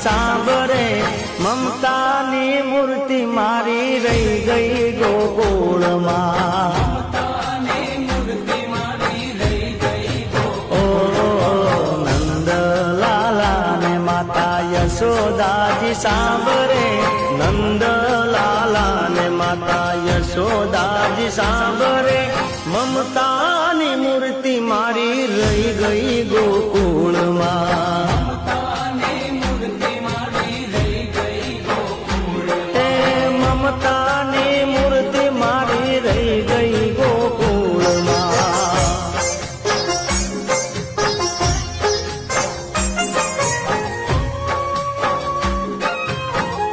સાંભળે મમતાની મૂર્તિ મારી રહી ગઈ ગોકુળમાં યશોદાજી સાંભળે નંદલાલા ને માતા યશોદાજી સાંભળે મમતાની મૂર્તિ મારી રહી ગઈ ગોકુળમાં